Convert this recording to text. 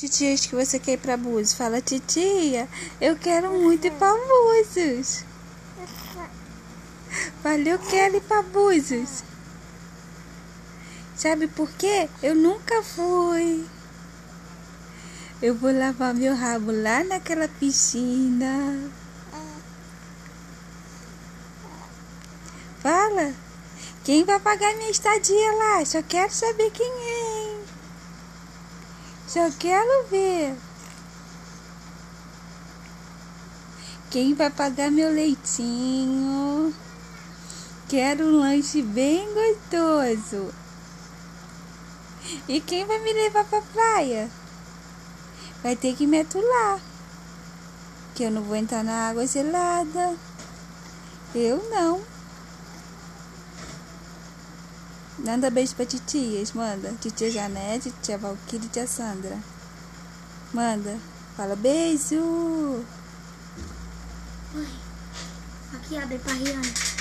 Titias que você quer ir pra Búzios? Fala, titia, eu quero muito ir pra Búzios. Fala, eu quero ir pra Búzios. Sabe por quê? Eu nunca fui. Eu vou lavar meu rabo lá naquela piscina. Fala. Quem vai pagar minha estadia lá? Só quero saber quem é. Só quero ver. Quem vai pagar meu leitinho? Quero um lanche bem gostoso. E quem vai me levar pra praia? Vai ter que me atular. Que eu não vou entrar na água gelada. Eu não. Manda beijo pra titias, manda. Titia Janete, tia Valquíria e tia Sandra. Manda. Fala beijo. Oi. Aqui abre pra Rihanna.